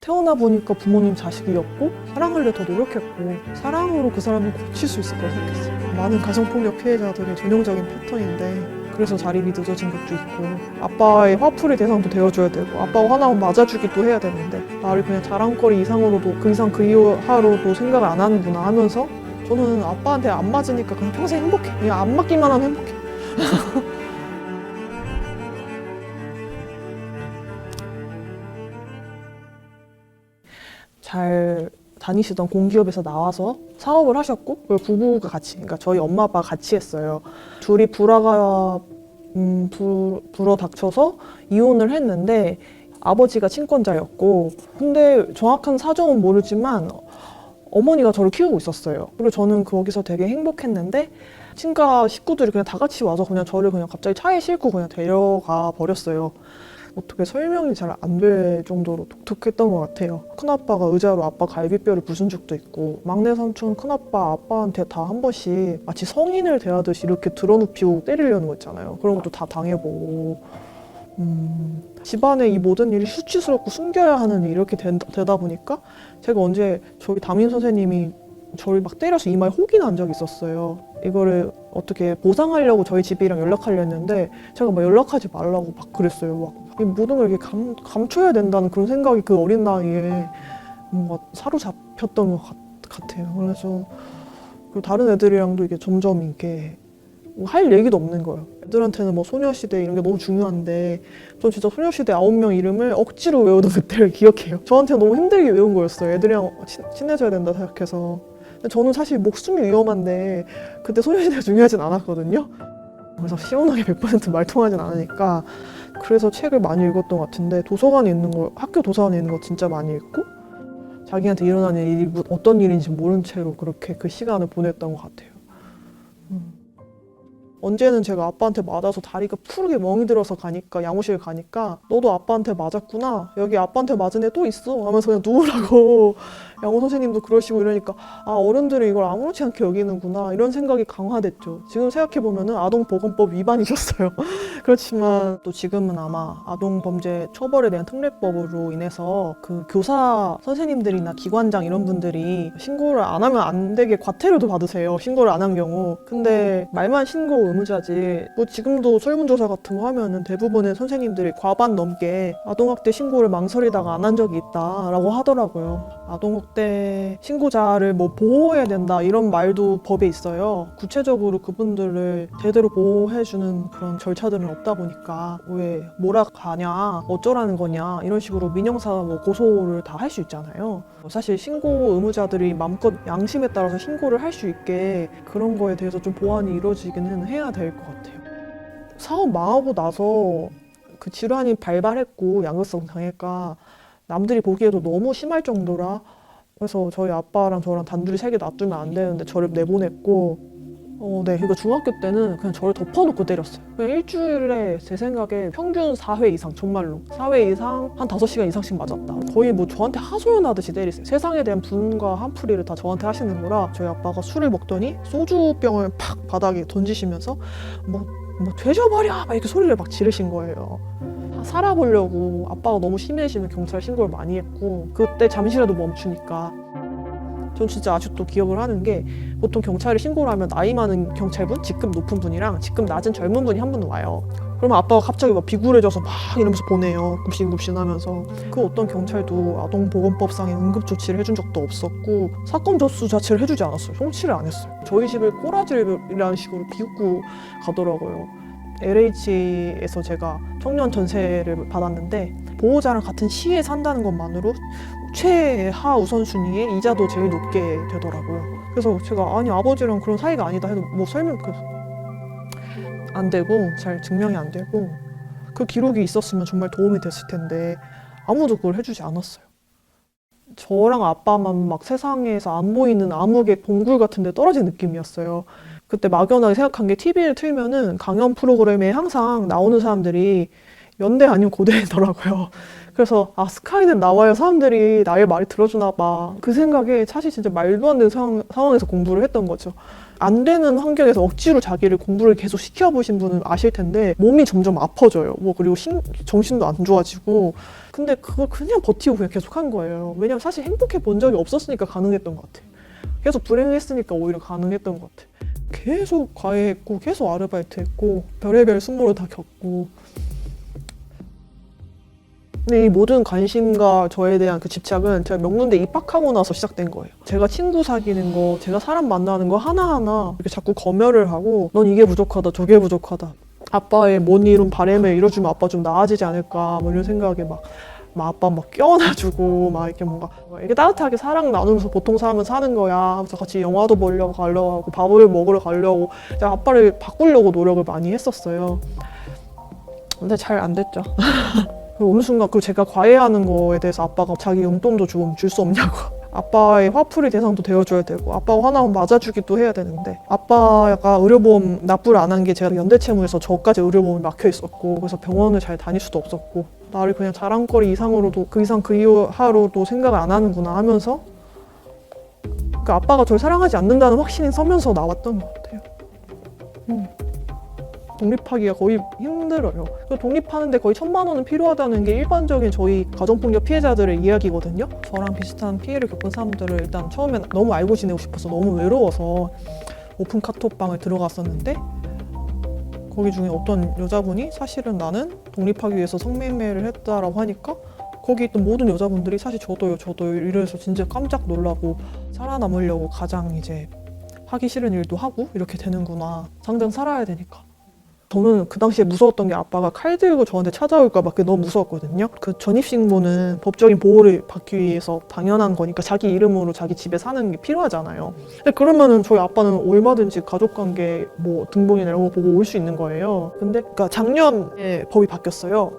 태어나 보니까 부모님 자식이었고 사랑하려 더 노력했고 사랑으로 그 사람을 고칠 수 있을 거라 생각했어요. 많은 가정폭력 피해자들의 전형적인 패턴인데 그래서 자립이 늦어진 것도 있고 아빠의 화풀이 대상도 되어줘야 되고 아빠가 화나면 맞아주기도 해야 되는데 나를 그냥 자랑거리 이상으로도 그 이상 그 이하로도 생각을 안 하는구나 하면서 저는 아빠한테 안 맞으니까 그냥 평생 행복해. 그냥 안 맞기만 하면 행복해. 잘 다니시던 공기업에서 나와서 사업을 하셨고 그걸 부부가 같이, 그러니까 저희 엄마 아빠가 같이 했어요. 둘이 불화가 불어닥쳐서 이혼을 했는데 아버지가 친권자였고 근데 정확한 사정은 모르지만 어머니가 저를 키우고 있었어요. 그리고 저는 거기서 되게 행복했는데 친가 식구들이 그냥 다 같이 와서 그냥 저를 그냥 갑자기 차에 싣고 그냥 데려가 버렸어요. 어떻게 설명이 잘 안 될 정도로 독특했던 것 같아요. 큰아빠가 의자로 아빠 갈비뼈를 부순 적도 있고 막내 삼촌 큰아빠 아빠한테 다 한 번씩 마치 성인을 대하듯이 이렇게 드러눕히고 때리려는 거 있잖아요. 그런 것도 다 당해보고 집안의 이 모든 일이 수치스럽고 숨겨야 하는 일이 이렇게 되다 보니까 제가 언제 저희 담임 선생님이 저를 막 때려서 이마에 혹이 난 적이 있었어요. 이거를 어떻게 보상하려고 저희 집이랑 연락하려 했는데 제가 막 연락하지 말라고 막 그랬어요. 막 이 모든 걸 이렇게 감춰야 된다는 그런 생각이 그 어린 나이에 뭔가 사로잡혔던 것 같아요. 그래서 다른 애들이랑도 이게 점점 이렇게 할 얘기도 없는 거예요. 애들한테는 뭐 소녀시대 이런 게 너무 중요한데 전 진짜 소녀시대 9명 이름을 억지로 외우던 그때를 기억해요. 저한테는 너무 힘들게 외운 거였어요. 애들이랑 친해져야 된다 생각해서. 근데 저는 사실 목숨이 위험한데 그때 소녀시대가 중요하진 않았거든요. 그래서 시원하게 100% 말통하진 않으니까 그래서 책을 많이 읽었던 것 같은데 도서관에 있는 거, 학교 도서관에 있는 거 진짜 많이 읽고 자기한테 일어나는 일이 어떤 일인지 모른 채로 그렇게 그 시간을 보냈던 것 같아요. 언제는 제가 아빠한테 맞아서 다리가 푸르게 멍이 들어서 가니까 양호실 가니까 너도 아빠한테 맞았구나 여기 아빠한테 맞은 애 또 있어 하면서 그냥 누우라고 양호 선생님도 그러시고 이러니까 아 어른들이 이걸 아무렇지 않게 여기는구나 이런 생각이 강화됐죠. 지금 생각해보면 아동보건법 위반이셨어요. 그렇지만 또 지금은 아마 아동범죄 처벌에 대한 특례법으로 인해서 그 교사 선생님들이나 기관장 이런 분들이 신고를 안 하면 안 되게 과태료도 받으세요. 신고를 안 한 경우. 근데 말만 신고 의무자지 뭐 지금도 설문조사 같은 거 하면은 대부분의 선생님들이 과반 넘게 아동학대 신고를 망설이다가 안 한 적이 있다라고 하더라고요. 아동학대 신고자를 뭐 보호해야 된다 이런 말도 법에 있어요. 구체적으로 그분들을 제대로 보호해주는 그런 절차들은 없다 보니까 왜 몰아가냐 어쩌라는 거냐 이런 식으로 민형사 뭐 고소를 다 할 수 있잖아요. 사실 신고 의무자들이 마음껏 양심에 따라서 신고를 할 수 있게 그런 거에 대해서 좀 보완이 이루어지기는 해야 될 것 같아요. 사업 망하고 나서 그 질환이 발발했고 양극성 장애가 남들이 보기에도 너무 심할 정도라 그래서 저희 아빠랑 저랑 단둘이 세계 놔두면 안 되는데 저를 내보냈고 네, 그러니까 중학교 때는 그냥 저를 덮어놓고 때렸어요. 그냥 일주일에 제 생각에 평균 4회 이상, 정말로 4회 이상 한 5시간 이상씩 맞았다. 거의 뭐 저한테 하소연하듯이 때리세요. 세상에 대한 분과 한풀이를 다 저한테 하시는 거라 저희 아빠가 술을 먹더니 소주병을 팍 바닥에 던지시면서 뭐 되져버려! 막 이렇게 소리를 막 지르신 거예요. 살아보려고 아빠가 너무 심해지면 경찰 신고를 많이 했고 그때 잠시라도 멈추니까 전 진짜 아직도 기억을 하는 게 보통 경찰에 신고를 하면 나이 많은 경찰분, 직급 높은 분이랑 직급 낮은 젊은 분이 한 분 와요. 그러면 아빠가 갑자기 막 비굴해져서 막 이러면서 보내요. 굽신굽신하면서. 그 어떤 경찰도 아동보건법상의 응급조치를 해준 적도 없었고 사건 접수 자체를 해주지 않았어요. 송치를 안 했어요. 저희 집을 꼬라지라는 식으로 비웃고 가더라고요. LH에서 제가 청년 전세를 받았는데 보호자랑 같은 시에 산다는 것만으로 최하 우선순위에 이자도 제일 높게 되더라고요. 그래서 제가 아니 아버지랑 그런 사이가 아니다 해도 뭐 설명 안 되고 잘 증명이 안 되고 그 기록이 있었으면 정말 도움이 됐을 텐데 아무도 그걸 해주지 않았어요. 저랑 아빠만 막 세상에서 안 보이는 암흑의 동굴 같은 데 떨어진 느낌이었어요. 그때 막연하게 생각한 게 TV를 틀면은 강연 프로그램에 항상 나오는 사람들이 연대 아니면 고대더라고요. 그래서 아 스카이는 나와야 사람들이 나의 말을 들어주나 봐. 그 생각에 사실 진짜 말도 안 되는 상황에서 공부를 했던 거죠. 안 되는 환경에서 억지로 자기를 공부를 계속 시켜보신 분은 아실 텐데 몸이 점점 아파져요. 뭐 그리고 정신도 안 좋아지고 근데 그걸 그냥 버티고 그냥 계속 한 거예요. 왜냐면 사실 행복해 본 적이 없었으니까 가능했던 것 같아요. 계속 불행했으니까 오히려 가능했던 것 같아요. 계속 과외했고 계속 아르바이트했고 별의별 숙모를 다 겪고. 근데 이 모든 관심과 저에 대한 그 집착은 제가 명문대 입학하고 나서 시작된 거예요. 제가 친구 사귀는 거, 제가 사람 만나는 거 하나하나 이렇게 자꾸 검열을 하고 넌 이게 부족하다, 저게 부족하다. 아빠의 못 이룬 바람을 이뤄주면 아빠 좀 나아지지 않을까 뭐 이런 생각에 막 아빠 막 껴안아주고 막 이렇게 뭔가 이렇게 따뜻하게 사랑 나누면서 보통 사람은 사는 거야 하면서 같이 영화도 보려고 가려고 하고 밥을 먹으러 가려고 제가 아빠를 바꾸려고 노력을 많이 했었어요. 근데 잘 안 됐죠. 어느 순간 그 제가 과외하는 거에 대해서 아빠가 자기 용돈도 좀 줄 수 없냐고 아빠의 화풀이 대상도 되어줘야 되고 아빠가 화나면 맞아주기도 해야 되는데 아빠가 의료보험 납부를 안 한 게 제가 연대채무에서 저까지 의료보험이 막혀 있었고 그래서 병원을 잘 다닐 수도 없었고 나를 그냥 자랑거리 이상으로도 그 이상 그 이하로도 생각을 안 하는구나 하면서 그러니까 아빠가 저를 사랑하지 않는다는 확신이 서면서 나왔던 것 같아요. 독립하기가 거의 힘들어요. 독립하는데 거의 1,000만 원은 필요하다는 게 일반적인 저희 가정폭력 피해자들의 이야기거든요. 저랑 비슷한 피해를 겪은 사람들을 일단 처음엔 너무 알고 지내고 싶어서 너무 외로워서 오픈 카톡방을 들어갔었는데 거기 중에 어떤 여자분이 사실은 나는 독립하기 위해서 성매매를 했다라고 하니까 거기 있던 모든 여자분들이 사실 저도요 이래서 진짜 깜짝 놀라고 살아남으려고 가장 이제 하기 싫은 일도 하고 이렇게 되는구나. 당장 살아야 되니까. 저는 그 당시에 무서웠던 게 아빠가 칼 들고 저한테 찾아올까 봐 그게 너무 무서웠거든요. 그 전입신고는 법적인 보호를 받기 위해서 당연한 거니까 자기 이름으로 자기 집에 사는 게 필요하잖아요. 근데 그러면은 저희 아빠는 얼마든지 가족관계 뭐 등본이나 이런 거 보고 올 수 있는 거예요. 근데 그러니까 작년에 법이 바뀌었어요.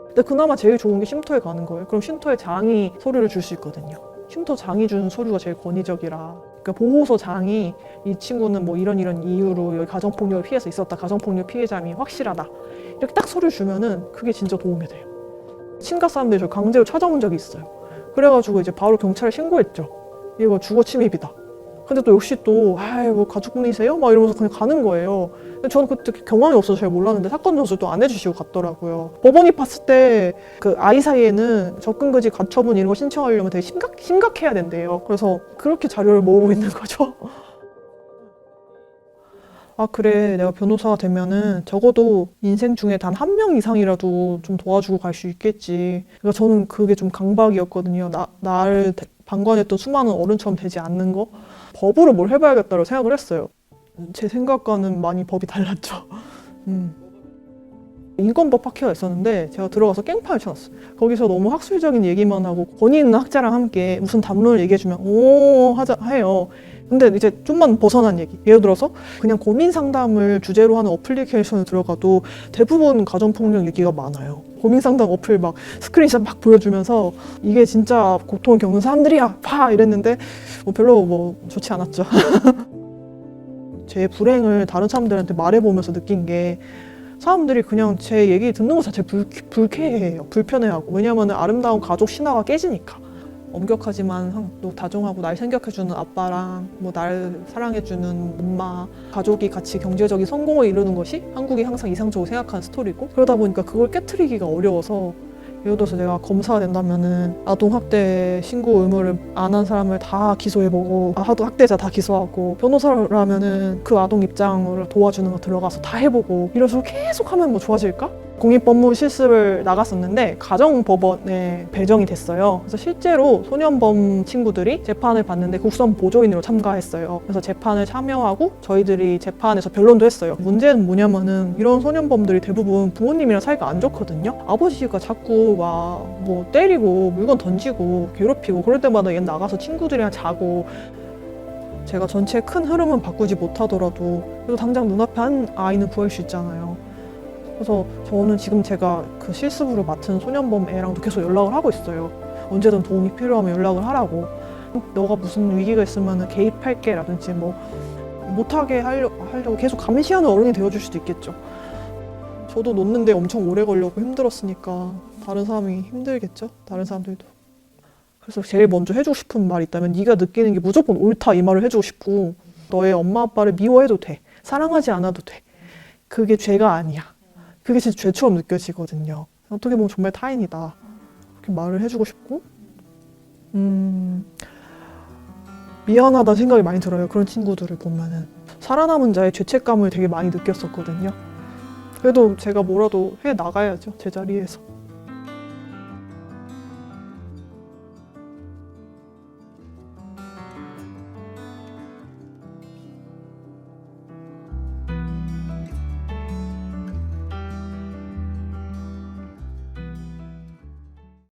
근데 그나마 제일 좋은 게 쉼터에 가는 거예요. 그럼 쉼터에 장이 서류를 줄 수 있거든요. 쉼터 장이 준 서류가 제일 권위적이라. 그러니까 보호소 장이 이 친구는 뭐 이런 이유로 여기 가정폭력을 피해서 있었다. 가정폭력 피해자임이 확실하다. 이렇게 딱 서류 주면은 그게 진짜 도움이 돼요. 친가 사람들이 저 강제로 찾아온 적이 있어요. 그래가지고 이제 바로 경찰에 신고했죠. 이거 주거 침입이다. 근데 또 역시 또 뭐 가족분이세요? 막 이러면서 그냥 가는 거예요. 근데 저는 그때 경험이 없어서 잘 몰랐는데 사건 전수 또 안 해주시고 갔더라고요. 법원이 봤을 때 그 아이 사이에는 접근금지 가처분 이런 거 신청하려면 되게 심각해야 된대요. 그래서 그렇게 자료를 모으고 있는 거죠. 아 그래 내가 변호사가 되면은 적어도 인생 중에 단 한 명 이상이라도 좀 도와주고 갈 수 있겠지. 그러니까 저는 그게 좀 강박이었거든요. 나를 방관했던 수많은 어른처럼 되지 않는 거. 법으로 뭘 해봐야겠다고 생각을 했어요. 제 생각과는 많이 법이 달랐죠. 인권법 학회가 있었는데 제가 들어가서 깽판을 쳐놨어요. 거기서 너무 학술적인 얘기만 하고 권위 있는 학자랑 함께 무슨 담론을 얘기해주면 오 하자 해요. 근데 이제 좀만 벗어난 얘기. 예를 들어서 그냥 고민 상담을 주제로 하는 어플리케이션에 들어가도 대부분 가정폭력 얘기가 많아요. 고민 상담 어플 막 스크린샷 막 보여주면서 이게 진짜 고통을 겪는 사람들이야 파 이랬는데 별로 뭐 좋지 않았죠. 제 불행을 다른 사람들한테 말해보면서 느낀 게 사람들이 그냥 제 얘기 듣는 것 자체 불쾌해요. 불편해하고. 왜냐하면 아름다운 가족 신화가 깨지니까. 엄격하지만 또 다정하고 날 생각해주는 아빠랑 뭐 날 사랑해주는 엄마, 가족이 같이 경제적인 성공을 이루는 것이 한국이 항상 이상적으로 생각하는 스토리고 그러다 보니까 그걸 깨트리기가 어려워서 예를 들어서 내가 검사가 된다면은 아동학대 신고 의무를 안 한 사람을 다 기소해보고 학대자 다 기소하고 변호사라면은 그 아동 입장을 도와주는 거 들어가서 다 해보고 이런 식으로 계속 하면 뭐 좋아질까? 공익법무 실습을 나갔었는데 가정법원에 배정이 됐어요. 그래서 실제로 소년범 친구들이 재판을 받는데 국선 보조인으로 참가했어요. 그래서 재판을 참여하고 저희들이 재판에서 변론도 했어요. 문제는 뭐냐면은 이런 소년범들이 대부분 부모님이랑 사이가 안 좋거든요. 아버지가 자꾸 막 뭐 때리고 물건 던지고 괴롭히고 그럴 때마다 얘 나가서 친구들이랑 자고 제가 전체 큰 흐름은 바꾸지 못하더라도 그래도 당장 눈앞에 한 아이는 구할 수 있잖아요. 그래서 저는 지금 제가 그 실습으로 맡은 소년범 애랑도 계속 연락을 하고 있어요. 언제든 도움이 필요하면 연락을 하라고. 너가 무슨 위기가 있으면 개입할게 라든지 뭐 못하게 하려고 계속 감시하는 어른이 되어줄 수도 있겠죠. 저도 놓는데 엄청 오래 걸려고 힘들었으니까 다른 사람이 힘들겠죠? 다른 사람들도. 그래서 제일 먼저 해주고 싶은 말이 있다면 네가 느끼는 게 무조건 옳다 이 말을 해주고 싶고 너의 엄마 아빠를 미워해도 돼. 사랑하지 않아도 돼. 그게 죄가 아니야. 그게 진짜 죄처럼 느껴지거든요. 어떻게 보면 정말 타인이다. 그렇게 말을 해주고 싶고 미안하다는 생각이 많이 들어요. 그런 친구들을 보면은. 살아남은 자의 죄책감을 되게 많이 느꼈었거든요. 그래도 제가 뭐라도 해 나가야죠. 제 자리에서.